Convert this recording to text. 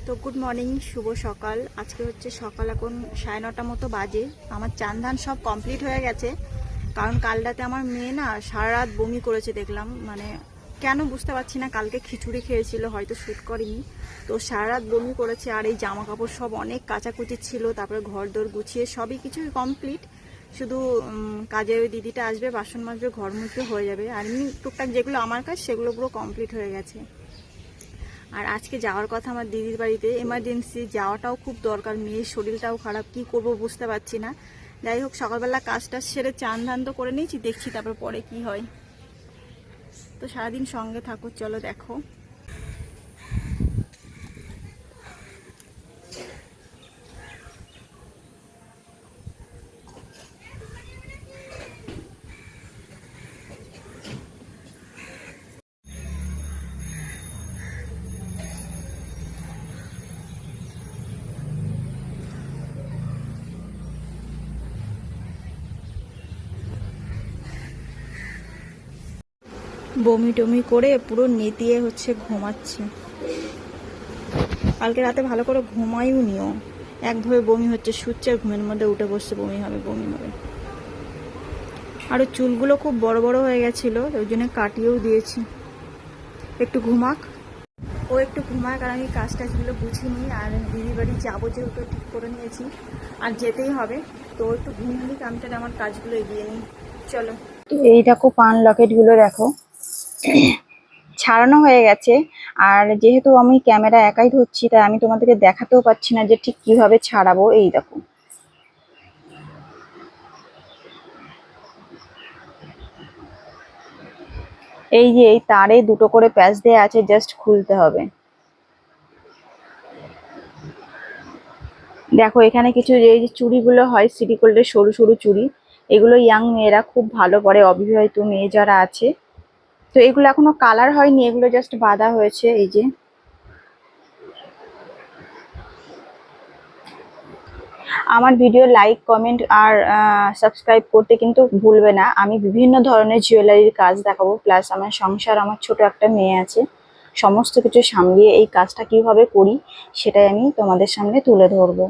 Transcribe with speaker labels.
Speaker 1: তো good morning, শুভ সকাল। আজকে হচ্ছে সকাল এখন 9:30 মতো বাজে। আমার চান ধান সব কমপ্লিট হয়ে গেছে, কারণ কাল রাতে আমার মেয়ে না সারা রাত বমি করেছে দেখলাম। মানে কেন বুঝতে পারছি না, কালকে খিচুড়ি খেয়েছিল, হয়তো শ্যুট করেনি। তো সারা রাত বমি করেছে। আর এই জামা কাপড় সব অনেক কাচাকুচি ছিল, তারপরে ঘর দোর গুছিয়ে সবই কিছুই কমপ্লিট। শুধু কাজের ওই দিদিটা আসবে, বাসন মাজবে, ঘর মুছবে, হয়ে যাবে। আর এমনি টুকটাক যেগুলো আমার কাজ সেগুলো পুরো কমপ্লিট হয়ে গেছে। আর আজকে যাওয়ার কথা আমার দিদির বাড়িতে, এমার্জেন্সি যাওয়াটাও খুব দরকার। মেয়ের শরীরটাও খারাপ, কি করব বুঝতে পারছি না। যাই হোক, সকালবেলা কাজটা সেরে চান ধান তো করে নিয়েছি, দেখছি তারপর পরে কি হয়। তো সারাদিন সঙ্গে থাকো, চলো দেখো। বমি টমি করে পুরো নেতিয়ে হচ্ছে ঘুমাচ্ছি। কালকে রাতে ভালো করে ঘুমাইও নিও, একভাবে বমি হচ্ছে, শুচ্ছে আর ঘুমের মধ্যে উঠে বসছে, বমি হবে বমি হবে। আরও চুলগুলো খুব বড় বড় হয়ে গেছিলো, ওই জন্য কাটিয়েও দিয়েছি। একটু ঘুমাক, ও একটু ঘুমায়, কারণ আমি কাজ টাজগুলো গুছিয়ে। আর দিদির বাড়ি যাবো যেহেতু ঠিক করে নিয়েছি, আর যেতেই হবে। তো একটু ঘুমিয়ে নিই, আমি তাহলে আমার কাজগুলো এগিয়ে নিই। চলো। তো এই দেখো, পান লকেটগুলো দেখো ছাড়ানো হয়ে গেছে। আর যেহেতু আমি ক্যামেরা একাই ধরছি, তাই আমি তোমাদেরকে দেখাতেও পাচ্ছি না যে ঠিক কিভাবে ছাড়াবো। এই দেখো, এই যে এই তারে দুটো করে প্যাচ দেওয়া আছে, জাস্ট খুলতে হবে। দেখো এখানে কিছু এই যে চুড়িগুলো হয় সিটি গোল্ডের সরু সরু চুড়ি, এগুলো ইয়াং মেয়েরা খুব ভালো পরে, অবিবাহিত মেয়ে যারা আছে। তো এগুলো এখনো কালার হয়নি, এগুলো জাস্ট বাঁধা হয়েছে। এই যে আমার ভিডিও লাইক কমেন্ট আর সাবস্ক্রাইব করতে কিন্তু ভুলবে না। আমি বিভিন্ন ধরনের জুয়েলারির কাজ দেখাবো, প্লাস আমার সংসার, আমার ছোট একটা মেয়ে আছে, সমস্ত কিছু সামলিয়ে এই কাজটা কিভাবে করি সেটাই আমি তোমাদের সামনে তুলে ধরবো।